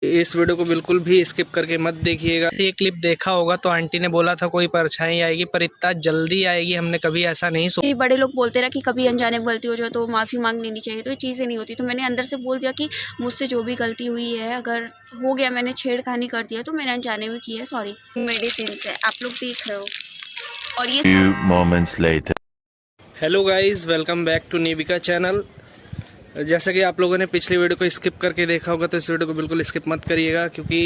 इस वीडियो को बिल्कुल भी स्किप करके मत देखिएगा। ये क्लिप देखा होगा तो आंटी ने बोला था कोई परछाई आएगी, पर इतना जल्दी आएगी हमने कभी ऐसा नहीं सोचा। बड़े लोग बोलते ना कि कभी अनजाने में गलती हो जाए तो माफ़ी मांग लेनी चाहिए, तो ये चीज़ें नहीं होती। तो मैंने अंदर से बोल दिया कि मुझसे जो भी गलती हुई है, अगर हो गया मैंने छेड़खानी कर दिया तो मैंने अनजाने में की है, सॉरी। मेडिसिन है, आप लोग देख रहे हो। और ये Few moments later. Hello guys, welcome back to Navika channel. जैसा कि आप लोगों ने पिछली वीडियो को स्किप करके देखा होगा, तो इस वीडियो को बिल्कुल स्किप मत करिएगा, क्योंकि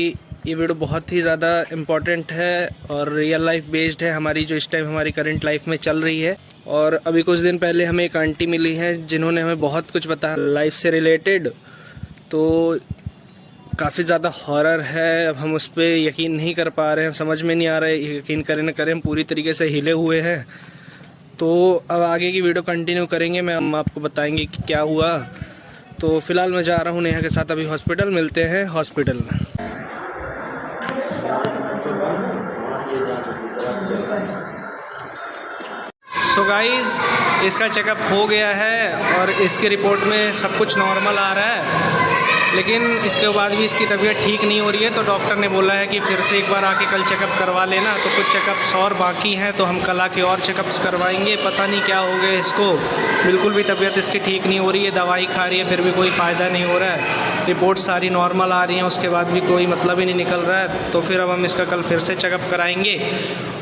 ये वीडियो बहुत ही ज़्यादा इम्पॉर्टेंट है और रियल लाइफ बेस्ड है हमारी, जो इस टाइम हमारी करंट लाइफ में चल रही है। और अभी कुछ दिन पहले हमें एक आंटी मिली हैं जिन्होंने हमें बहुत कुछ बताया लाइफ से रिलेटेड। तो काफ़ी ज़्यादा हॉरर है। अब हम उस पर यकीन नहीं कर पा रहे हैं, समझ में नहीं आ रहा है यकीन करें न करें, हम पूरी तरीके से हिले हुए हैं। तो अब आगे की वीडियो कंटिन्यू करेंगे, मैं हम आपको बताएंगे कि क्या हुआ। तो फिलहाल मैं जा रहा हूँ नेहा के साथ अभी हॉस्पिटल, मिलते हैं हॉस्पिटल में। सो गाइस, इसका चेकअप हो गया है और इसकी रिपोर्ट में सब कुछ नॉर्मल आ रहा है, लेकिन इसके बाद भी इसकी तबीयत ठीक नहीं हो रही है। तो डॉक्टर ने बोला है कि फिर से एक बार आके कल चेकअप करवा लेना। तो कुछ चेकअप्स और बाकी हैं, तो हम कल आके और चेकअप्स करवाएंगे। पता नहीं क्या हो गया इसको, बिल्कुल भी तबीयत इसकी ठीक नहीं हो रही है। दवाई खा रही है फिर भी कोई फ़ायदा नहीं हो रहा है। रिपोर्ट सारी नॉर्मल आ रही हैं, उसके बाद भी कोई मतलब ही नहीं निकल रहा है। तो फिर अब हम इसका कल फिर से चेकअप कराएंगे।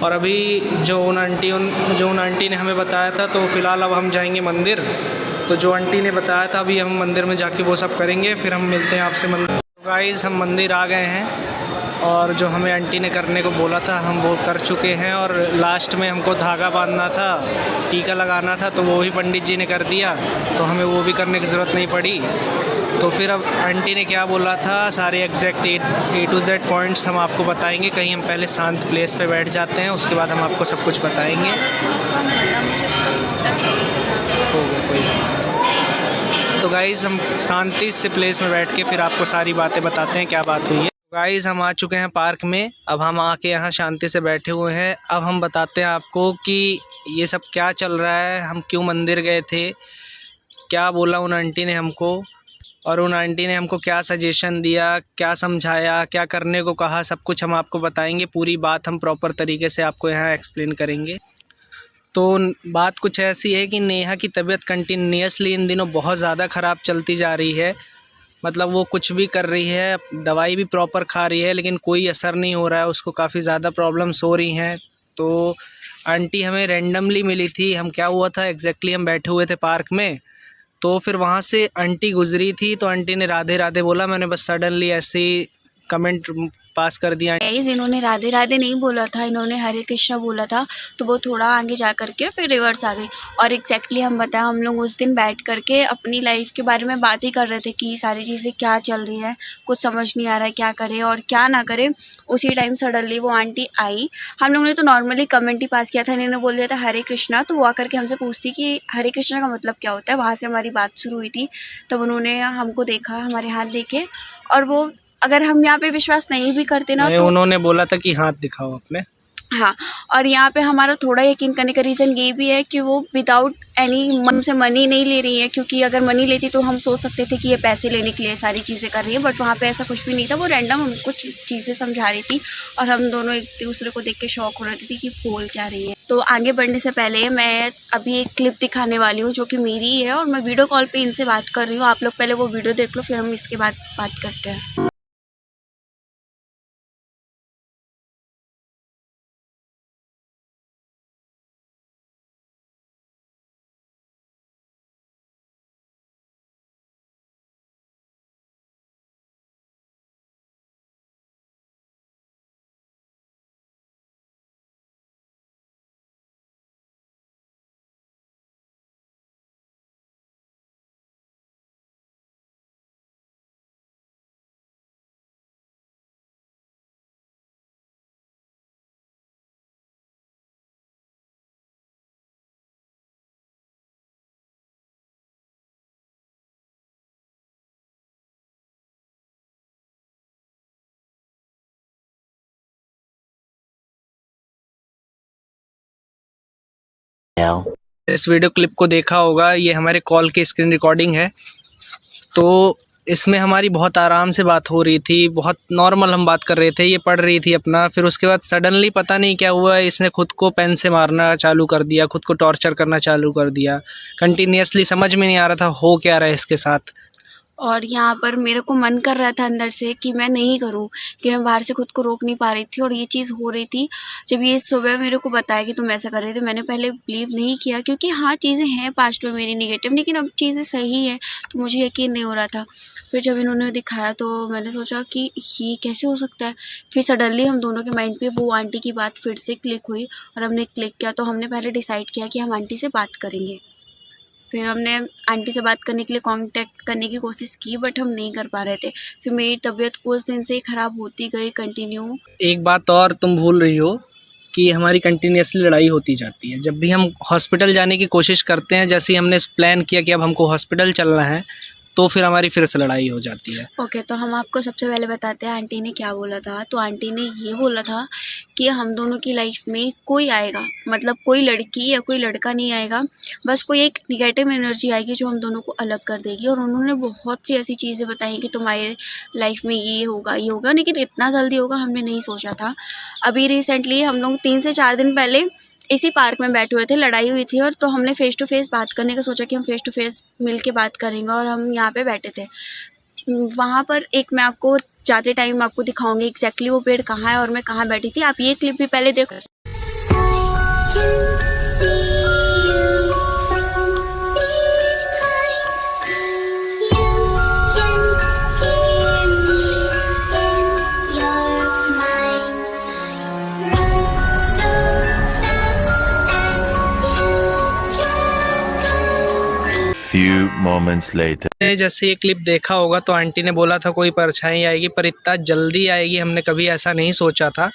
और अभी जो उन आंटी ने हमें बताया था, तो फ़िलहाल अब हम जाएंगे मंदिर। तो जो आंटी ने बताया था अभी हम मंदिर में जाके वो सब करेंगे, फिर हम मिलते हैं आपसे मंदिर। गाइस, हम मंदिर आ गए हैं और जो हमें आंटी ने करने को बोला था हम वो कर चुके हैं। और लास्ट में हमको धागा बांधना था, टीका लगाना था, तो वो भी पंडित जी ने कर दिया, तो हमें वो भी करने की ज़रूरत नहीं पड़ी। तो फिर अब आंटी ने क्या बोला था, सारे exact A to Z points हम आपको बताएंगे। कहीं हम पहले शांत प्लेस पे बैठ जाते हैं, उसके बाद हम आपको सब कुछ बताएंगे। हो गया कोई। तो गाइज़, हम शांति से प्लेस में बैठ के फिर आपको सारी बातें बताते हैं क्या बात हुई है। गाइज़, हम आ चुके हैं पार्क में। अब हम आके यहाँ शांति से बैठे हुए हैं। अब हम बताते हैं आपको कि ये सब क्या चल रहा है, हम क्यों मंदिर गए थे, क्या बोला उन आंटी ने हमको, और उन आंटी ने हमको क्या सजेशन दिया, क्या समझाया, क्या करने को कहा, सब कुछ हम आपको बताएंगे। पूरी बात हम प्रॉपर तरीके से आपको यहाँ एक्सप्लेन करेंगे। तो बात कुछ ऐसी है कि नेहा की तबीयत कंटिन्यूसली इन दिनों बहुत ज़्यादा ख़राब चलती जा रही है। मतलब वो कुछ भी कर रही है, दवाई भी प्रॉपर खा रही है, लेकिन कोई असर नहीं हो रहा है, उसको काफ़ी ज़्यादा प्रॉब्लम्स हो रही हैं। तो आंटी हमें रैंडमली मिली थी। हम क्या हुआ था एग्जैक्टली, हम बैठे हुए थे पार्क में, तो फिर वहाँ से आंटी गुजरी थी, तो आंटी ने राधे राधे बोला। मैंने बस सडनली ऐसे ही कमेंट पास कर दिया। इन्होंने राधे राधे नहीं बोला था, इन्होंने हरे कृष्णा बोला था। तो वो थोड़ा आगे जा करके फिर रिवर्स आ गई। और एग्जैक्टली हम बताएं, हम लोग उस दिन बैठ करके अपनी लाइफ के बारे में बात ही कर रहे थे कि सारी चीज़ें क्या चल रही है, कुछ समझ नहीं आ रहा है क्या करें और क्या ना करें। उसी टाइम सडनली वो आंटी आई। हम लोगों ने तो नॉर्मली कमेंट ही पास किया था, इन्होंने बोल दिया था हरे कृष्णा। तो वो आकर के हमसे पूछती कि हरे कृष्णा का मतलब क्या होता है। वहाँ से हमारी बात शुरू हुई थी। तब उन्होंने हमको देखा, हमारे हाथ देखे, और वो, अगर हम यहाँ पे विश्वास नहीं भी करते ना, तो उन्होंने बोला था कि हाथ दिखाओ अपने। हाँ। और यहाँ पे हमारा थोड़ा यकीन करने का रीज़न ये भी है कि वो विदाउट एनी मन से मनी नहीं ले रही है, क्योंकि अगर मनी लेती तो हम सोच सकते थे कि ये पैसे लेने के लिए सारी चीज़ें कर रही है। बट वहाँ पे ऐसा कुछ भी नहीं था, वो रैंडम हमको चीज़ें समझा रही थी और हम दोनों एक दूसरे को देख के शॉक हो रहे थे कि बोल क्या रही है। तो आगे बढ़ने से पहले मैं अभी एक क्लिप दिखाने वाली हूँ जो कि मेरी है, और मैं वीडियो कॉल पर इनसे बात कर रही हूँ। आप लोग पहले वो वीडियो देख लो, फिर हम इसके बाद बात करते हैं। इस वीडियो क्लिप को देखा होगा, ये हमारे कॉल की स्क्रीन रिकॉर्डिंग है। तो इसमें हमारी बहुत आराम से बात हो रही थी, बहुत नॉर्मल हम बात कर रहे थे, ये पढ़ रही थी अपना। फिर उसके बाद सडनली पता नहीं क्या हुआ, इसने खुद को पेन से मारना चालू कर दिया, खुद को टॉर्चर करना चालू कर दिया कंटिन्यूअसली। समझ में नहीं आ रहा था हो क्या रहा है इसके साथ। और यहाँ पर मेरे को मन कर रहा था अंदर से कि मैं नहीं करूँ, कि मैं बाहर से खुद को रोक नहीं पा रही थी। और ये चीज़ हो रही थी जब ये सुबह मेरे को बताया कि तुम ऐसा कर रहे थे, मैंने पहले बिलीव नहीं किया, क्योंकि हाँ चीज़ें हैं पास्ट में मेरी नेगेटिव, लेकिन अब चीज़ें सही है तो मुझे यकीन नहीं हो रहा था। फिर जब इन्होंने दिखाया तो मैंने सोचा कि ये कैसे हो सकता है। फिर सडनली हम दोनों के माइंड पे वो आंटी की बात फिर से क्लिक हुई और हमने क्लिक किया। तो हमने पहले डिसाइड किया कि हम आंटी से बात करेंगे। फिर हमने आंटी से बात करने के लिए कांटेक्ट करने की कोशिश की, बट हम नहीं कर पा रहे थे। फिर मेरी तबीयत उस दिन से ही ख़राब होती गई कंटिन्यू। एक बात और तुम भूल रही हो कि हमारी कंटिन्यूसली लड़ाई होती जाती है। जब भी हम हॉस्पिटल जाने की कोशिश करते हैं, जैसे ही हमने प्लान किया कि अब हमको हॉस्पिटल चलना है, तो फिर हमारी फिर से लड़ाई हो जाती है। ओके, तो हम आपको सबसे पहले बताते हैं आंटी ने क्या बोला था। तो आंटी ने ये बोला था कि हम दोनों की लाइफ में कोई आएगा, मतलब कोई लड़की या कोई लड़का नहीं आएगा, बस कोई एक निगेटिव एनर्जी आएगी जो हम दोनों को अलग कर देगी। और उन्होंने बहुत सी ऐसी चीज़ें बताई कि तुम्हारे लाइफ में ये होगा ये होगा, लेकिन इतना जल्दी होगा हमने नहीं सोचा था। अभी रिसेंटली हम लोग 3 से 4 दिन पहले इसी पार्क में बैठे हुए थे, लड़ाई हुई थी, और तो हमने फ़ेस टू फेस बात करने का सोचा कि हम फ़ेस टू फेस मिल के बात करेंगे। और हम यहाँ पे बैठे थे। वहाँ पर एक मैं आपको जाते टाइम आपको दिखाऊंगी एग्जैक्टली वो पेड़ कहाँ है और मैं कहाँ बैठी थी। आप ये क्लिप भी पहले देखो। Few moments later. जैसे ये क्लिप देखा होगा तो आंटी ने बोला था कोई परछाई आएगी, पर इतना जल्दी आएगी हमने कभी ऐसा नहीं सोचा था।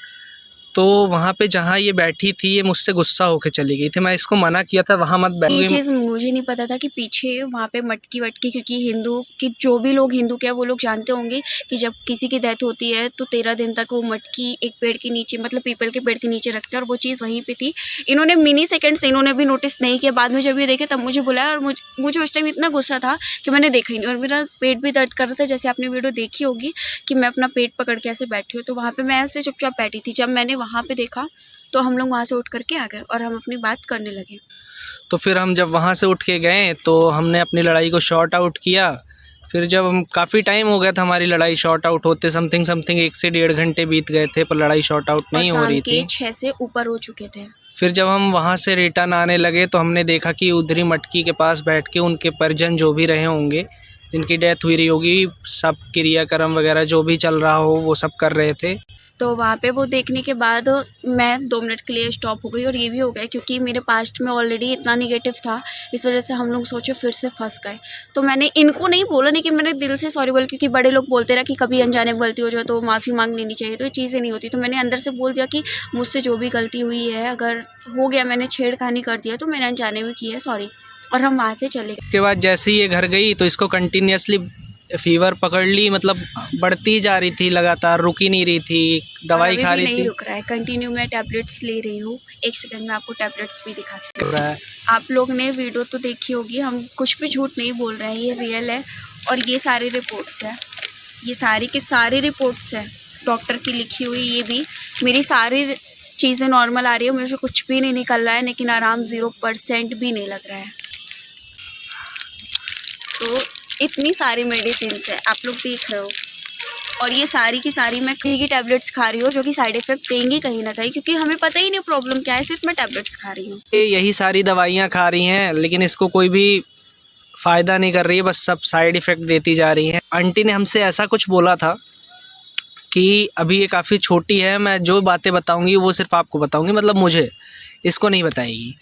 तो वहाँ पे जहाँ ये बैठी थी, ये मुझसे गुस्सा होकर चली गई थी। मैं इसको मना किया था वहाँ मत ये बैठ। चीज़ मुझे नहीं पता था कि पीछे वहाँ पे मटकी वटकी, क्योंकि हिंदू की जो भी लोग हिंदू के हैं वो लोग जानते होंगे कि जब किसी की डेथ होती है तो 13 दिन तक वो मटकी एक पेड़ के नीचे, मतलब पीपल के पेड़ के नीचे रखते हैं। और वो चीज़ वहीं पे थी। इन्होंने मिनी सेकंड से इन्होंने भी नोटिस नहीं किया। बाद में जब ये देखे तब मुझे बुलाया, और मुझे उस टाइम इतना गुस्सा था कि मैंने देखा ही नहीं। और मेरा पेट भी दर्द कर रहा था, जैसे आपने वीडियो देखी होगी कि मैं अपना पेट पकड़ के ऐसे बैठी हूँ। तो वहाँ पर मैं ऐसे चुपचाप बैठी थी। जब मैंने वहाँ पर देखा तो हम लोग वहाँ से उठ करके आ गए और हम अपनी बात करने लगे। तो फिर हम जब वहाँ से उठ के गए तो हमने अपनी लड़ाई को शॉर्ट आउट किया। फिर जब हम काफ़ी टाइम हो गया था हमारी लड़ाई शॉर्ट आउट होते, समथिंग 1 से 1.5 घंटे बीत गए थे, पर लड़ाई शॉर्ट आउट नहीं हो रही थी। 6 से ऊपर हो चुके थे। फिर जब हम वहाँ से रिटर्न आने लगे तो हमने देखा कि उधरी मटकी के पास बैठ के उनके परिजन जो भी रहे होंगे, जिनकी डेथ हुई रही होगी, सब क्रियाक्रम वगैरह जो भी चल रहा हो वो सब कर रहे थे। तो वहाँ पे वो देखने के बाद मैं 2 मिनट के लिए स्टॉप हो गई। और ये भी हो गया क्योंकि मेरे पास्ट में ऑलरेडी इतना निगेटिव था, इस वजह से हम लोग सोचे फिर से फंस गए। तो मैंने इनको नहीं बोला, लेकिन मैंने दिल से सॉरी बोला, क्योंकि बड़े लोग बोलते ना कि कभी अनजाने में गलती हो जाए तो माफ़ी मांग लेनी चाहिए। तो ये चीज़ें नहीं होती। तो मैंने अंदर से बोल दिया कि मुझसे जो भी गलती हुई है, अगर हो गया मैंने छेड़खानी कर दिया तो मैंने अनजाने में की है, सॉरी। और हम वहाँ से चले गए। उसके बाद जैसे ही ये घर गई तो इसको कंटिन्यूसली फीवर पकड़ ली, मतलब बढ़ती जा रही थी, लगातार रुक ही नहीं रही थी, दवाई खा रही थी। नहीं रुक रहा है, कंटिन्यू मैं टैबलेट्स ले रही हूँ। एक सेकंड में आपको टैबलेट्स भी दिखाती हूँ। आप लोग ने वीडियो तो देखी होगी, हम कुछ भी झूठ नहीं बोल रहे हैं, ये रियल है। और ये सारी रिपोर्ट्स है, ये सारी की सारी रिपोर्ट्स है डॉक्टर की लिखी हुई। ये भी मेरी सारी चीज़ें नॉर्मल आ रही है, मुझे कुछ भी नहीं निकल रहा है, लेकिन आराम 0% भी नहीं लग रहा है। तो इतनी सारी मेडिसिन है, आप लोग देख रहे हो। और ये सारी की सारी मैं कहीं की टैबलेट्स खा रही हूँ जो कि साइड इफेक्ट देंगी कहीं ना कहीं, क्योंकि हमें पता ही नहीं प्रॉब्लम क्या है, सिर्फ मैं टैबलेट्स खा रही हूँ। यही सारी दवाइयाँ खा रही हैं, लेकिन इसको कोई भी फ़ायदा नहीं कर रही है, बस सब साइड इफ़ेक्ट देती जा रही हैं। आंटी ने हमसे ऐसा कुछ बोला था कि अभी ये काफ़ी छोटी है, मैं जो बातें बताऊंगी वो सिर्फ आपको बताऊंगी, मतलब मुझे, इसको नहीं बताएगी।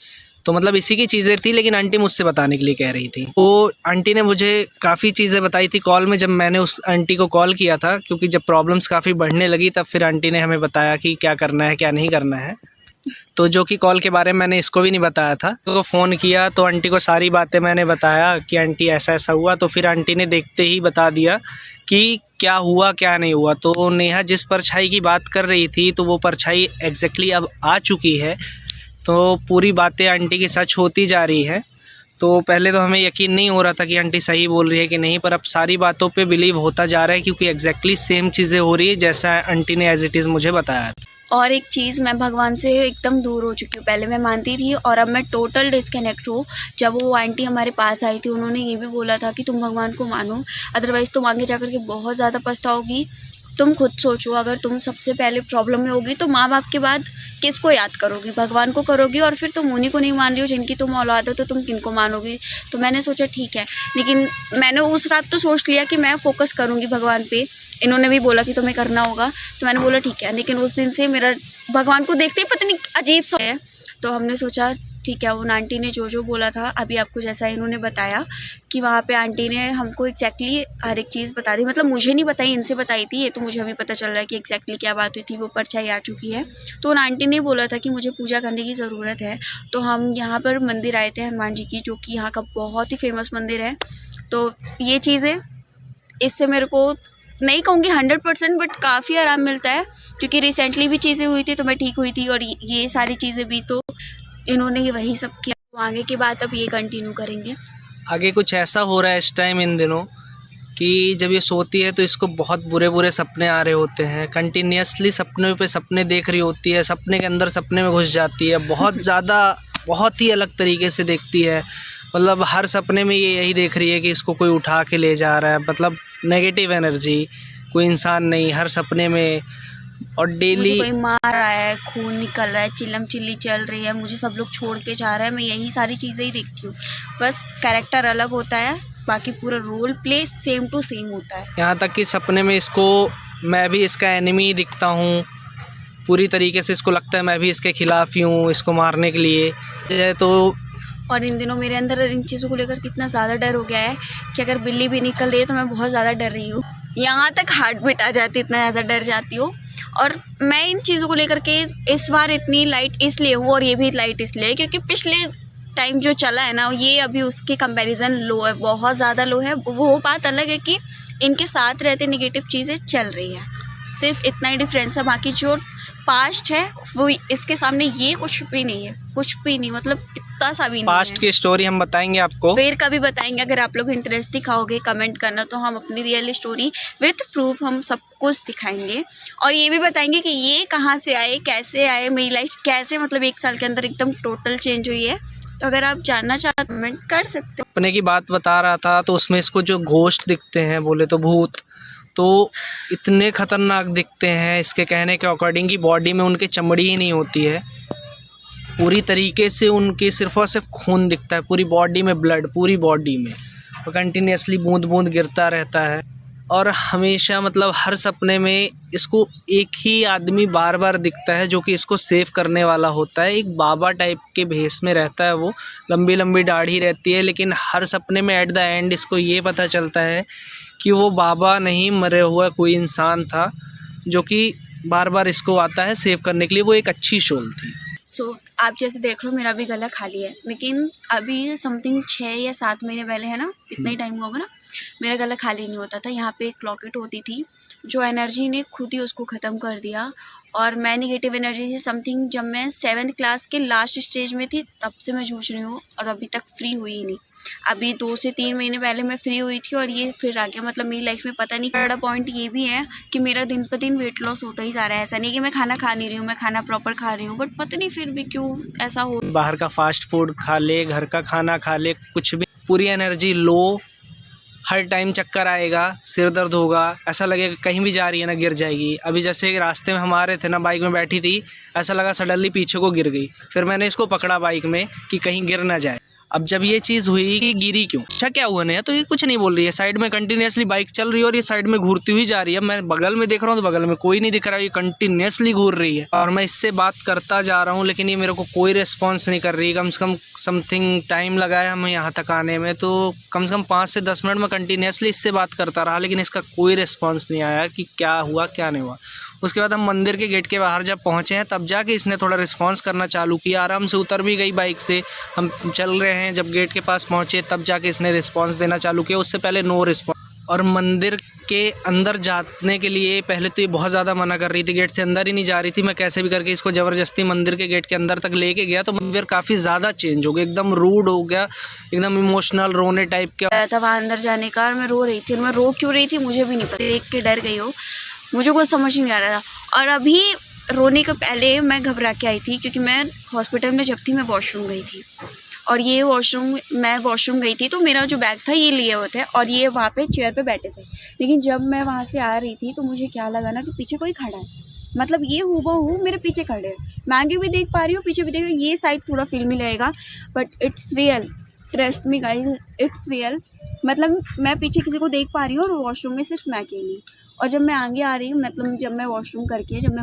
तो मतलब इसी की चीज़ें थी, लेकिन आंटी मुझसे बताने के लिए कह रही थी। तो आंटी ने मुझे काफ़ी चीज़ें बताई थी कॉल में, जब मैंने उस आंटी को कॉल किया था, क्योंकि जब प्रॉब्लम्स काफ़ी बढ़ने लगी तब फिर आंटी ने हमें बताया कि क्या करना है क्या नहीं करना है। तो जो कि कॉल के बारे में मैंने इसको भी नहीं बताया था। तो फ़ोन किया तो आंटी को सारी बातें मैंने बताया कि आंटी ऐसा ऐसा हुआ। तो फिर आंटी ने देखते ही बता दिया कि क्या हुआ क्या नहीं हुआ। तो नेहा जिस परछाई की बात कर रही थी तो वो परछाई एग्जैक्टली अब आ चुकी है। तो पूरी बातें आंटी की सच होती जा रही है। तो पहले तो हमें यकीन नहीं हो रहा था कि आंटी सही बोल रही है कि नहीं, पर अब सारी बातों पे बिलीव होता जा रहा है क्योंकि एग्जैक्टली सेम चीज़ें हो रही है जैसा आंटी ने एज इट इज़ मुझे बताया। और एक चीज़, मैं भगवान से एकदम दूर हो चुकी हूँ। पहले मैं मानती थी और अब मैं टोटल डिस्कनेक्ट हूँ। जब वो आंटी हमारे पास आई थी, उन्होंने ये भी बोला था कि तुम भगवान को मानो, अदरवाइज़ तुम आगे जाकर के बहुत ज़्यादा पछताओगी। तुम खुद सोचो, अगर तुम सबसे पहले प्रॉब्लम में होगी तो माँ बाप के बाद किसको याद करोगी? भगवान को करोगी, और फिर तुम उन्हीं को नहीं मान रही हो जिनकी तुम औलाद हो, तो तुम किनको मानोगी? तो मैंने सोचा ठीक है, लेकिन मैंने उस रात तो सोच लिया कि मैं फ़ोकस करूँगी भगवान पे। इन्होंने भी बोला कि तुम्हें करना होगा, तो मैंने बोला ठीक है। लेकिन उस दिन से मेरा भगवान को देखते ही पता नहीं अजीब सा है। तो हमने सोचा ठीक है, उन आंटी ने जो बोला था, अभी आपको जैसा इन्होंने बताया कि वहाँ पे आंटी ने हमको एग्जैक्टली हर एक चीज़ बता दी। मतलब मुझे नहीं बताई, इनसे बताई थी। ये तो मुझे अभी पता चल रहा है कि एग्जैक्टली क्या बात हुई थी, वो परछाई आ चुकी है। तो उन आंटी ने बोला था कि मुझे पूजा करने की ज़रूरत है। तो हम यहाँ पर मंदिर आए थे हनुमान जी की, जो कि यहाँ का बहुत ही फेमस मंदिर है। तो ये चीज़ें, इससे मेरे को नहीं कहूँगी 100%, बट काफ़ी आराम मिलता है, क्योंकि रिसेंटली भी चीज़ें हुई थी तो मैं ठीक हुई थी, और ये सारी चीज़ें भी तो इन्होंने ही वही सब किया। तो आगे की बात अब ये कंटिन्यू करेंगे। आगे कुछ ऐसा हो रहा है इस टाइम इन दिनों कि जब ये सोती है तो इसको बहुत बुरे बुरे सपने आ रहे होते हैं। कंटिन्यूसली सपने पे सपने देख रही होती है, सपने के अंदर सपने में घुस जाती है, बहुत ज़्यादा, बहुत ही अलग तरीके से देखती है। मतलब हर सपने में ये यही देख रही है कि इसको कोई उठा के ले जा रहा है, मतलब नेगेटिव एनर्जी, कोई इंसान नहीं हर सपने में। और मुझे डेली कोई मार रहा है, खून निकल रहा है, चिल्लम चिल्ली चल रही है, मुझे सब लोग छोड़ के जा रहे हैं, मैं यही सारी चीज़ें ही देखती हूँ। बस कैरेक्टर अलग होता है, बाकी पूरा role play same to same होता है। यहाँ तक कि सपने में इसको मैं भी इसका एनिमी ही दिखता हूँ। पूरी तरीके से इसको लगता है मैं भी इसके खिलाफ ही हूँ, इसको मारने के लिए। तो और इन दिनों मेरे अंदर इन चीज़ों को लेकर कितना ज़्यादा डर हो गया है कि अगर बिल्ली भी निकल रही है तो मैं बहुत ज़्यादा डर रही हूँ। यहाँ तक हार्ट बीट आ जाती, इतना ज़्यादा डर जाती हूँ। और मैं इन चीज़ों को लेकर के इस बार इतनी लाइट इसलिए हूँ, और ये भी लाइट इसलिए है क्योंकि पिछले टाइम जो चला है ना, ये अभी उसके कंपैरिजन लो है, बहुत ज़्यादा लो है। वो बात अलग है कि इनके साथ रहते नेगेटिव चीज़ें चल रही हैं, सिर्फ इतना ही डिफरेंस है। बाकी जो पास्ट है वो इसके सामने ये कुछ भी नहीं है, कुछ भी नहीं, मतलब इतना सा भी नहीं पास्ट है। की स्टोरी हम बताएंगे आपको, फिर कभी बताएंगे। अगर आप लोग इंटरेस्ट दिखाओगे कमेंट करना, तो हम अपनी रियल स्टोरी विथ प्रूफ हम सब कुछ दिखाएंगे। और ये भी बताएंगे कि ये कहाँ से आए, कैसे आए, मेरी लाइफ कैसे मतलब 1 साल के अंदर एकदम टोटल चेंज हुई है। तो अगर आप जानना चाहते हो कमेंट कर सकते हो। अपने की बात बता रहा था तो उसमें इसको जो घोस्ट दिखते हैं, बोले तो भूत, तो इतने खतरनाक दिखते हैं इसके कहने के अकॉर्डिंग कि बॉडी में उनके चमड़ी ही नहीं होती है, पूरी तरीके से उनके सिर्फ और सिर्फ खून दिखता है, पूरी बॉडी में ब्लड, पूरी बॉडी में, और कंटिन्यूसली बूंद बूंद गिरता रहता है। और हमेशा मतलब हर सपने में इसको एक ही आदमी बार बार दिखता है जो कि इसको सेव करने वाला होता है। एक बाबा टाइप के भेष में रहता है वो, लंबी लंबी दाढ़ी रहती है, लेकिन हर सपने में एट द एंड इसको ये पता चलता है कि वो बाबा नहीं, मरे हुआ कोई इंसान था जो कि बार बार इसको आता है सेव करने के लिए। वो एक अच्छी सोल थी। सो आप जैसे देख रहे हो मेरा भी गला खाली है, लेकिन अभी समथिंग 6 या 7 महीने पहले है ना, इतना ही टाइम होगा ना, मेरा गला खाली नहीं होता था। यहाँ पे एक लॉकेट होती थी, जो एनर्जी ने खुद ही उसको ख़त्म कर दिया। और मैं निगेटिव एनर्जी से समथिंग जब मैं 7th क्लास के लास्ट स्टेज में थी तब से मैं जूझ रही हूँ, और अभी तक फ्री हुई ही नहीं। अभी 2 से 3 महीने पहले मैं फ्री हुई थी, और ये फिर आ गया। मतलब मेरी लाइफ में पता नहीं, बड़ा पॉइंट ये भी है कि मेरा दिन पर दिन वेट लॉस होता ही जा रहा है। ऐसा नहीं कि मैं खाना खा नहीं रही हूँ, मैं खाना प्रॉपर खा रही हूँ, बट पता नहीं फिर भी क्यों ऐसा हो। बाहर का फास्ट फूड खा ले, घर का खाना खा ले, कुछ भी, पूरी एनर्जी लो, हर टाइम चक्कर आएगा, सिर दर्द होगा, ऐसा लगेगा कहीं भी जा रही है ना गिर जाएगी। अभी जैसे रास्ते में हम आ रहे थे ना, बाइक में बैठी थी, ऐसा लगा सडनली पीछे को गिर गई, फिर मैंने इसको पकड़ा बाइक में कि कहीं गिर ना जाए। अब जब ये चीज़ हुई कि गिरी क्यों, अच्छा क्या हुआ नहीं, तो ये कुछ नहीं बोल रही है, साइड में कंटिन्यूसली बाइक चल रही है और ये साइड में घूरती हुई जा रही है। मैं बगल में देख रहा हूँ तो बगल में कोई नहीं दिख रहा है, ये कंटिन्यूसली घूर रही है, और मैं इससे बात करता जा रहा हूँ लेकिन ये मेरे को कोई रिस्पॉन्स नहीं कर रही। कम से कम समथिंग टाइम लगा है हमें यहाँ तक आने में, तो कम से कम 5 से 10 मिनट में कंटिन्यूसली इससे बात करता रहा, लेकिन इसका कोई रिस्पॉन्स नहीं आया कि क्या हुआ क्या नहीं हुआ। उसके बाद हम मंदिर के गेट के बाहर जब पहुँचे हैं तब जाके इसने थोड़ा रिस्पांस करना चालू किया, आराम से उतर भी गई बाइक से। हम चल रहे हैं, जब गेट के पास पहुँचे तब जाके इसने रिस्पांस देना चालू किया, उससे पहले नो रिस्पांस। और मंदिर के अंदर जाने के लिए पहले तो ये बहुत ज़्यादा मना कर रही थी, गेट से अंदर ही नहीं जा रही थी। मैं कैसे भी करके इसको ज़बरदस्ती मंदिर के गेट के अंदर तक लेके गया तो मंदिर काफ़ी ज़्यादा चेंज हो गया, एकदम रूड हो गया, एकदम इमोशनल रोने टाइप का आया था वहाँ अंदर जाने का, और मैं रो रही थी। और मैं रो क्यों रही थी मुझे भी नहीं पता, देख के डर गई हो, मुझे कुछ समझ नहीं आ रहा था। और अभी रोने के पहले मैं घबरा के आई थी, क्योंकि मैं हॉस्पिटल में जब थी मैं वॉशरूम गई थी, और ये मैं वॉशरूम गई थी तो मेरा जो बैग था ये लिए हुए थे और ये वहाँ पे चेयर पे बैठे थे। लेकिन जब मैं वहाँ से आ रही थी तो मुझे क्या लगा ना कि पीछे कोई खड़ा है, मतलब ये हूबहू मेरे पीछे खड़े हैं। मैं आगे भी देख पा रही हूँ, पीछे भी देख रही हूँ। ये साइड पूरा फिल्मी लगेगा but it's real, trust me guys, it's real. मतलब मैं पीछे किसी को देख पा रही हूँ और वॉशरूम में सिर्फ मैं अकेली। और जब मैं आगे आ रही हूँ, मतलब जब मैं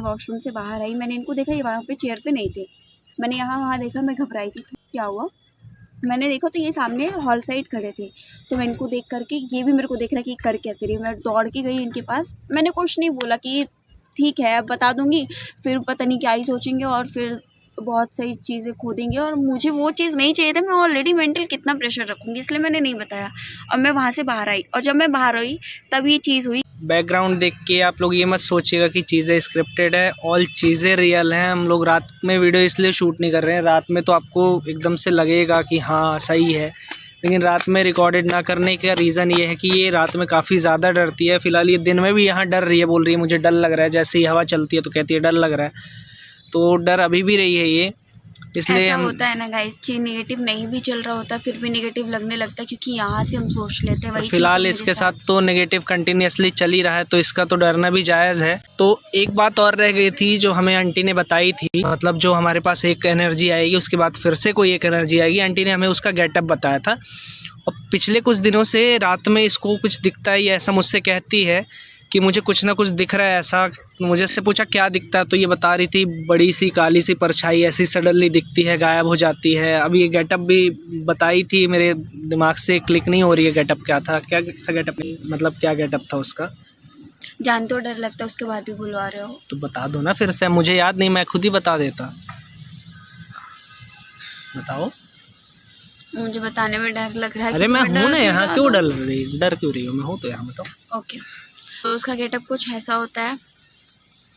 वॉशरूम से बाहर आई, मैंने इनको देखा, ये वहाँ पे चेयर पे नहीं थे। मैंने यहाँ वहाँ देखा, मैं घबराई थी, क्या हुआ मैंने देखा तो ये सामने हॉल साइड खड़े थे। तो मैं इनको देख करके, ये भी मेरे को देख रहा कि कर कैसे रही है। मैं दौड़ के गई इनके पास, मैंने कुछ नहीं बोला कि ठीक है अब बता दूंगी, फिर पता नहीं क्या ही सोचेंगे और फिर बहुत सही चीज़ें खो देंगे। और मुझे वो चीज़ नहीं चाहिए था, मैं ऑलरेडी मेंटल कितना प्रेशर रखूँगी, इसलिए मैंने नहीं बताया। और मैं वहाँ से बाहर आई, और जब मैं बाहर आई तब ये चीज़ हुई। बैकग्राउंड देख के आप लोग ये मत सोचिएगा कि चीज़ें स्क्रिप्टेड है, ऑल चीज़ें रियल हैं। हम लोग रात में वीडियो इसलिए शूट नहीं कर रहे हैं, रात में तो आपको एकदम से लगेगा कि हाँ सही है, लेकिन रात में रिकॉर्डेड ना करने का रीज़न ये है कि ये रात में काफ़ी ज़्यादा डरती है। फ़िलहाल ये दिन में भी यहाँ डर रही है, बोल रही है मुझे डर लग रहा है, जैसे ही हवा चलती है तो कहती है डर लग रहा है, तो डर अभी भी रही है ये, इसलिए ऐसा हम होता है ना गाइस, चीज नेगेटिव नहीं भी चल रहा होता फिर भी नेगेटिव लगने लगता है, क्योंकि यहाँ से हम सोच लेते हैं वही फिलहाल चीज़ इसके मेरे साथ तो नेगेटिव कंटिन्यूसली चल ही रहा है, तो इसका तो डरना भी जायज़ है। तो एक बात और रह गई थी जो हमें आंटी ने बताई थी, मतलब जो हमारे पास एक एनर्जी आएगी उसके बाद फिर से कोई एक एनर्जी आएगी। आंटी ने हमें उसका गेटअप बताया था, और पिछले कुछ दिनों से रात में इसको कुछ दिखता है, ये ऐसा मुझसे कहती है कि मुझे कुछ ना कुछ दिख रहा है ऐसा। मुझे से पूछा क्या दिखता है, तो ये बता रही थी बड़ी सी काली सी परछाई ऐसी सडनली दिखती है, गायब हो जाती है। अभी ये गेटअप भी बताई थी, मेरे दिमाग से क्लिक नहीं हो रही है गेटअप क्या था, क्या गेटअप मतलब क्या गेटअप था उसका। जान तो डर लगता है, उसके बाद भी बुलवा रहे हो। तो बता दो ना फिर से, मुझे याद नहीं, मैं खुद ही बता देता। बताओ। मुझे बताने में डर लग रहा है। अरे मैं हूँ ना यहाँ, क्यों तो डर लग रही, डर क्यों रही हो, मैं हूँ तो यहाँ, बताओ। ओके, तो उसका गेटअप कुछ ऐसा होता है,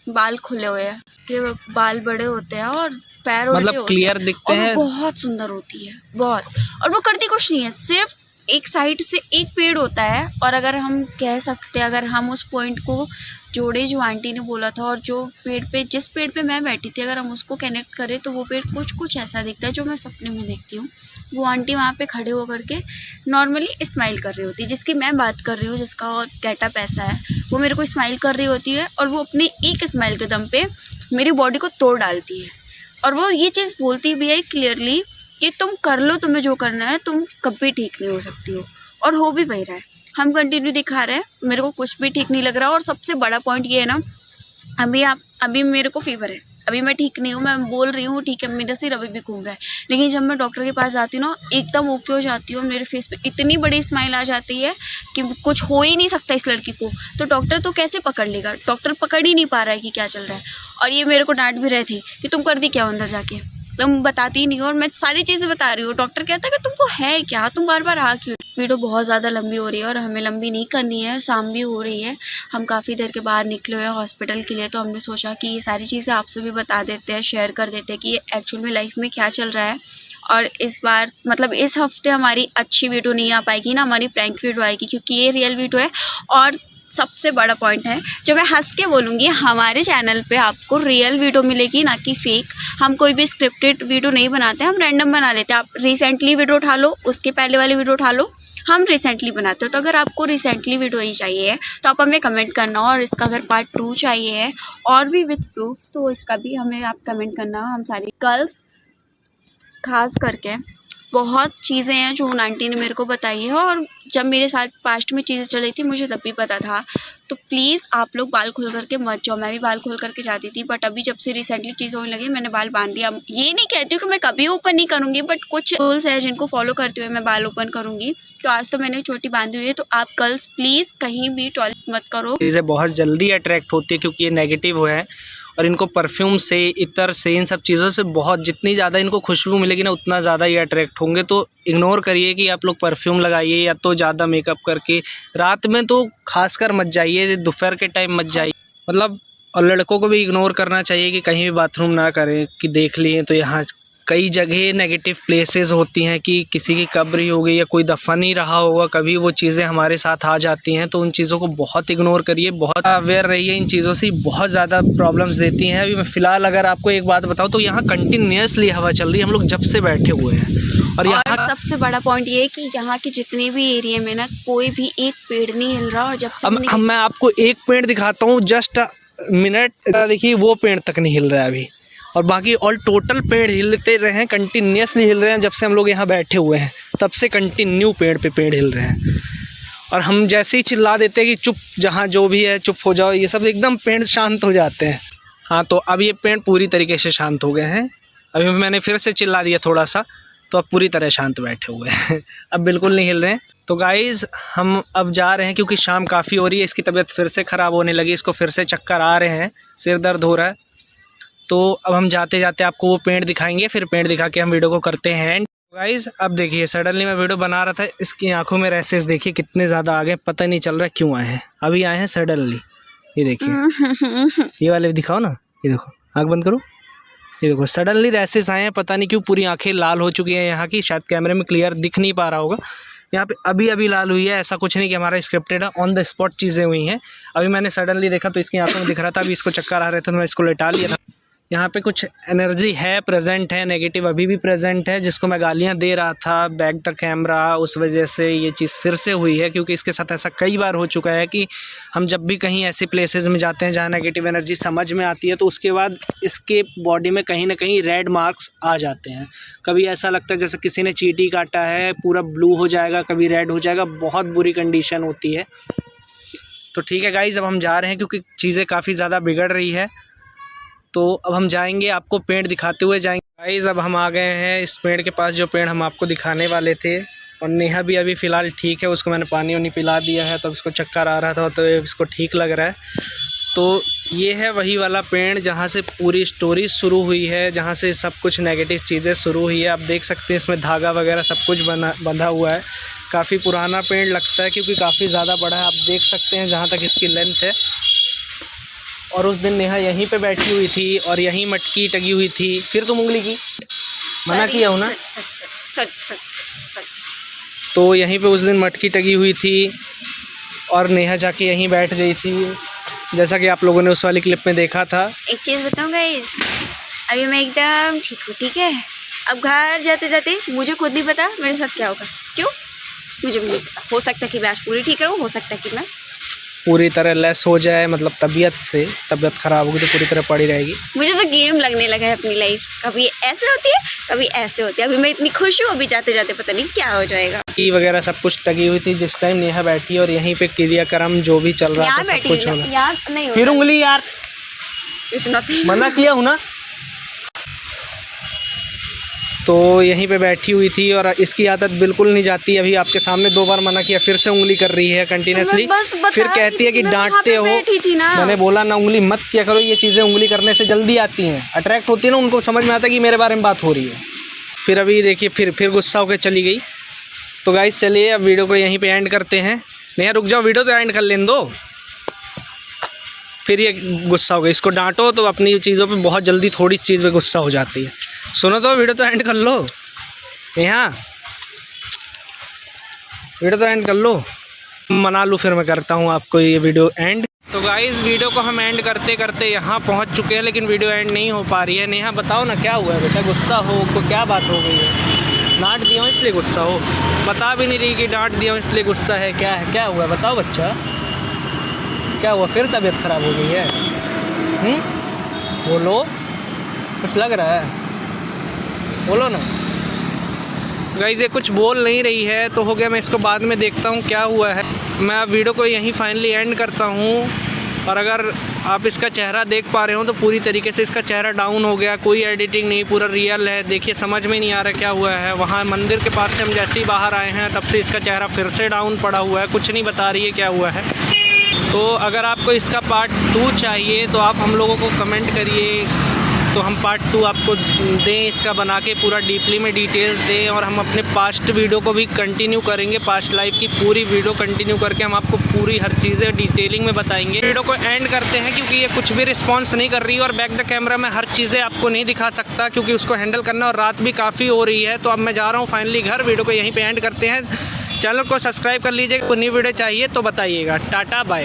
बाल खुले हुए हैं, कि बाल बड़े होते हैं और पैर उल्टे मतलब होते क्लियर हैं, दिखते और हैं। वो बहुत सुंदर होती है बहुत। और वो करती कुछ नहीं है, सिर्फ एक साइड से एक पेड़ होता है, और अगर हम कह सकते हैं, अगर हम उस पॉइंट को जोड़े जो आंटी ने बोला था, और जो पेड़ पे, जिस पेड़ पे मैं बैठी थी, अगर हम उसको कनेक्ट करें तो वो पेड़ कुछ ऐसा दिखता है जो मैं सपने में देखती हूँ। वो आंटी वहाँ पे खड़े होकर के नॉर्मली स्माइल कर रही होती है, जिसकी मैं बात कर रही हूँ, जिसका गेटअप ऐसा है, वो मेरे को स्माइल कर रही होती है, और वो अपनी एक स्माइल के दम पे मेरी बॉडी को तोड़ डालती है। और वो ये चीज़ बोलती भी है क्लियरली कि तुम कर लो, तुम्हें जो करना है, तुम कभी ठीक नहीं हो सकती हो, और हो भी वही रहा है। हम कंटिन्यू दिखा रहे हैं, मेरे को कुछ भी ठीक नहीं लग रहा। और सबसे बड़ा पॉइंट ये है ना, अभी मेरे को फीवर है, अभी मैं ठीक नहीं हूँ, मैं बोल रही हूँ ठीक है, मेरा सिर अभी भी घूम रहा है, लेकिन जब मैं डॉक्टर के पास जाती हूँ ना, एकदम ओके हो जाती हूँ, मेरे फेस पे इतनी बड़ी स्माइल आ जाती है कि कुछ हो ही नहीं सकता इस लड़की को। तो डॉक्टर तो कैसे पकड़ लेगा, डॉक्टर पकड़ ही नहीं पा रहा है कि क्या चल रहा है। और ये मेरे को डांट भी रहे थे कि तुम कर दी क्या अंदर जाके, तुम बताती ही नहीं हो, और मैं सारी चीज़ें बता रही हूँ। डॉक्टर कहता है कि तुमको है क्या, तुम बार बार आ क्यों। वीडियो बहुत ज़्यादा लंबी हो रही है और हमें लंबी नहीं करनी है, शाम भी हो रही है, हम काफ़ी देर के बाद निकले हुए हैं हॉस्पिटल के लिए, तो हमने सोचा कि ये सारी चीज़ें आपसे भी बता देते हैं, शेयर कर देते हैं कि एक्चुअल में लाइफ में क्या चल रहा है। और इस बार मतलब इस हफ्ते हमारी अच्छी वीडियो नहीं आ पाएगी ना, हमारी प्रैंक वीडियो आएगी, क्योंकि ये रियल वीडियो है। और सबसे बड़ा पॉइंट है, जो मैं हंस के बोलूँगी, हमारे चैनल पे आपको रियल वीडियो मिलेगी, ना कि फेक। हम कोई भी स्क्रिप्टेड वीडियो नहीं बनाते, हम रैंडम बना लेते हैं। आप रिसेंटली वीडियो उठा लो, उसके पहले वाली वीडियो उठा लो, हम रिसेंटली बनाते हो। तो अगर आपको रिसेंटली वीडियो ही चाहिए है तो आप हमें कमेंट करना, और इसका अगर पार्ट 2 चाहिए है और भी विथ प्रूफ, तो इसका भी हमें आप कमेंट करना। हम सारी गर्ल्स खास करके बहुत चीज़ें हैं जो उन आंटी ने मेरे को बताई है, और जब मेरे साथ पास्ट में चीज़ें चल रही थी मुझे तब भी पता था। तो प्लीज़ आप लोग बाल खोल करके मत जाओ, मैं भी बाल खोल करके जाती थी, बट अभी जब से रिसेंटली चीज़ होने लगी मैंने बाल बांध दिया। ये नहीं कहती हूँ कि मैं कभी ओपन नहीं करूँगी, बट कुछ रूल्स है जिनको फॉलो करते हुए मैं बाल ओपन करूँगी। तो आज तो मैंने छोटी बांधी हुई है। तो आप गर्ल्स प्लीज़ कहीं भी टॉयलेट मत करो। चीज़ें बहुत जल्दी अट्रैक्ट होती है क्योंकि ये नेगेटिव है, और इनको परफ्यूम से, इत्र से, इन सब चीज़ों से बहुत, जितनी ज़्यादा इनको खुशबू मिलेगी ना उतना ज़्यादा ये अट्रैक्ट होंगे। तो इग्नोर करिए कि आप लोग परफ्यूम लगाइए या तो ज़्यादा मेकअप करके। रात में तो खासकर मत जाइए, दोपहर के टाइम मत जाइए मतलब। और लड़कों को भी इग्नोर करना चाहिए कि कहीं भी बाथरूम ना करें कि देख लिए तो यहाँ कई जगह नेगेटिव प्लेसेस होती हैं कि किसी की कब्र ही हो गई या कोई दफन ही रहा होगा, कभी वो चीज़ें हमारे साथ आ जाती हैं। तो उन चीज़ों को बहुत इग्नोर करिए, बहुत अवेयर रहिए। इन चीज़ों से बहुत ज़्यादा प्रॉब्लम्स देती हैं। अभी मैं फ़िलहाल अगर आपको एक बात बताऊँ तो यहाँ कंटिन्यूसली हवा चल रही है, हम लोग जब से बैठे हुए हैं। और यहाँ सबसे बड़ा पॉइंट ये है कि यहाँ के जितने भी एरिया में ना कोई भी एक पेड़ नहीं हिल रहा। और जब से अब मैं आपको एक पेड़ दिखाता हूँ, जस्ट मिनट, देखिए वो पेड़ तक नहीं हिल रहा है अभी, और बाकी ऑल टोटल पेड़ हिलते रहे हैं, कंटिन्यूसली हिल रहे हैं। जब से हम लोग यहाँ बैठे हुए हैं तब से कंटिन्यू पेड़ पे पेड़ हिल रहे हैं। और हम जैसे ही चिल्ला देते हैं कि चुप, जहाँ जो भी है चुप हो जाओ, ये सब एकदम पेड़ शांत हो जाते हैं। हाँ, तो अब ये पेड़ पूरी तरीके से शांत हो गए हैं। अभी मैंने फिर से चिल्ला दिया थोड़ा सा, तो अब पूरी तरह शांत बैठे हुए हैं। अब बिल्कुल नहीं हिल रहे हैं। तो गाइज़ हम अब जा रहे हैं क्योंकि शाम काफ़ी हो रही है। इसकी तबीयत फिर से ख़राब होने लगी, इसको फिर से चक्कर आ रहे हैं, सिर दर्द हो रहा है। तो अब हम जाते जाते आपको वो पेड़ दिखाएंगे, फिर पेड़ दिखा के हम वीडियो को करते हैं एंड। गाइज़ अब देखिए, सडनली मैं वीडियो बना रहा था, इसकी आंखों में रैसेस देखिए कितने ज़्यादा आ गए, पता नहीं चल रहा क्यों आए हैं। अभी आए हैं सडनली, ये देखिए। ये वाले दिखाओ ना, ये देखो, आँख बंद करो, ये देखो सडनली रैसेस आए हैं, पता नहीं क्यों। पूरी आंखें लाल हो चुकी हैं यहाँ की, शायद कैमरे में क्लियर दिख नहीं पा रहा होगा। यहाँ पे अभी अभी लाल हुई है, ऐसा कुछ नहीं कि हमारा स्क्रिप्टेड है, ऑन द स्पॉट चीज़ें हुई हैं। अभी मैंने सडनली देखा तो इसकी आंखों में दिख रहा था, अभी इसको चक्कर आ रहे थे तो मैं इसको लेटा लिया था। यहाँ पे कुछ एनर्जी है, प्रेजेंट है, नेगेटिव अभी भी प्रेजेंट है, जिसको मैं गालियाँ दे रहा था बैक द कैमरा, उस वजह से ये चीज़ फिर से हुई है। क्योंकि इसके साथ ऐसा कई बार हो चुका है कि हम जब भी कहीं ऐसे प्लेसेस में जाते हैं जहाँ नेगेटिव एनर्जी समझ में आती है, तो उसके बाद इसके बॉडी में कहीं ना कहीं रेड मार्क्स आ जाते हैं। कभी ऐसा लगता है जैसे किसी ने चींटी काटा है, पूरा ब्लू हो जाएगा, कभी रेड हो जाएगा, बहुत बुरी कंडीशन होती है। तो ठीक है गाइज़, अब हम जा रहे हैं क्योंकि चीज़ें काफ़ी ज़्यादा बिगड़ रही है। तो अब हम जाएंगे, आपको पेड़ दिखाते हुए जाएंगे। गाइस अब हम आ गए हैं इस पेड़ के पास, जो पेड़ हम आपको दिखाने वाले थे। और नेहा भी अभी फ़िलहाल ठीक है, उसको मैंने पानी वानी पिला दिया है, तो इसको चक्कर आ रहा था तो इसको ठीक लग रहा है। तो ये है वही वाला पेड़ जहाँ से पूरी स्टोरी शुरू हुई है, जहाँ से सब कुछ नेगेटिव चीज़ें शुरू हुई है। आप देख सकते हैं इसमें धागा वगैरह सब कुछ बंधा हुआ है। काफ़ी पुराना पेड़ लगता है क्योंकि काफ़ी ज़्यादा बड़ा है। आप देख सकते हैं जहाँ तक इसकी लेंथ है। और उस दिन नेहा यहीं पे बैठी हुई थी और यहीं मटकी टंगी हुई थी। फिर तुम उंगली की, मना किया हो ना। तो यहीं पे उस दिन मटकी टंगी हुई थी और नेहा जाके यहीं बैठ गई थी, जैसा कि आप लोगों ने उस वाली क्लिप में देखा था। एक चीज़ बताऊँ गाइस, अभी मैं एकदम ठीक हूँ, ठीक है। अब घर जाते जाते मुझे खुद नहीं पता मेरे साथ क्या होगा, क्यों मुझे भी नहीं पता। हो सकता है कि मैं आज पूरी ठीक रहूँ, हो सकता है कि मैं पूरी तरह लेस हो जाए, मतलब तबीयत ख़राब होगी तो पूरी तरह पड़ी रहेगी। मुझे तो गेम लगने लगा है अपनी लाइफ, कभी ऐसे होती है कभी ऐसे होती है। अभी मैं इतनी खुश हूँ, अभी जाते जाते पता नहीं क्या हो जाएगा। की वगैरह सब कुछ टंगी हुई थी जिस टाइम नेहा बैठी, और यहीं पे क्रियाक्रम जो भी चल रहा था सब कुछ होना। यार नहीं, फिर उंगली यार, इतना मना किया हूँ ना। तो यहीं पे बैठी हुई थी और इसकी आदत बिल्कुल नहीं जाती। अभी आपके सामने 2 बार मना किया, फिर से उंगली कर रही है कंटिन्यूसली। फिर कहती है कि डांटते हो। मैंने बोला ना उंगली मत किया करो, ये चीज़ें उंगली करने से जल्दी आती हैं, अट्रैक्ट होती है ना, उनको समझ में आता है कि मेरे बारे में बात हो रही है। फिर अभी देखिए फिर गुस्सा होकर चली गई। तो गाइस चलिए अब वीडियो को यहीं पर एंड करते हैं। नहीं रुक जाओ, वीडियो तो एंड कर लेने दो। फिर ये गुस्सा हो गई, इसको डांटो तो अपनी चीज़ों पे बहुत जल्दी थोड़ी सी चीज़ पे गुस्सा हो जाती है। सुनो तो, वीडियो तो एंड कर लो, यहाँ वीडियो तो एंड कर लो, मना लूँ फिर मैं करता हूँ आपको ये वीडियो एंड। तो गाइस वीडियो को हम एंड करते करते यहाँ पहुँच चुके हैं, लेकिन वीडियो एंड नहीं हो पा रही है। नेहा बताओ ना क्या हुआ है बेटा, गुस्सा हो तो क्या बात हो गई है? डांट दिया हूँ इसलिए गुस्सा हो, बता भी नहीं रही कि डांट दिया हूँ इसलिए गुस्सा है। क्या हुआ बताओ बच्चा, क्या हुआ? फिर तबीयत ख़राब हो गई है? बोलो, कुछ लग रहा है, बोलो ना। गाइस ये कुछ बोल नहीं रही है तो हो गया, मैं इसको बाद में देखता हूँ क्या हुआ है। मैं अब वीडियो को यहीं फाइनली एंड करता हूँ। और अगर आप इसका चेहरा देख पा रहे हो तो पूरी तरीके से इसका चेहरा डाउन हो गया, कोई एडिटिंग नहीं, पूरा रियल है। देखिए समझ में नहीं आ रहा क्या हुआ है। वहाँ मंदिर के पास से हम जैसे ही बाहर आए हैं तब से इसका चेहरा फिर से डाउन पड़ा हुआ है, कुछ नहीं बता रही है क्या हुआ है। तो अगर आपको इसका पार्ट 2 चाहिए तो आप हम लोगों को कमेंट करिए, तो हम पार्ट 2 आपको दें, इसका बना के पूरा डीपली में डिटेल्स दें। और हम अपने पास्ट वीडियो को भी कंटिन्यू करेंगे, पास्ट लाइफ की पूरी वीडियो कंटिन्यू करके हम आपको पूरी हर चीज़ें डिटेलिंग में बताएंगे। वीडियो को एंड करते हैं क्योंकि ये कुछ भी रिस्पॉन्स नहीं कर रही है और बैक द कैमरा में हर चीज़ें आपको नहीं दिखा सकता क्योंकि उसको हैंडल करना और रात भी काफ़ी हो रही है। तो अब मैं जा रहा हूँ फाइनली घर। वीडियो को यहीं पर एंड करते हैं। चैनल को सब्सक्राइब कर लीजिए, कोई नई वीडियो चाहिए तो बताइएगा। Tata bye.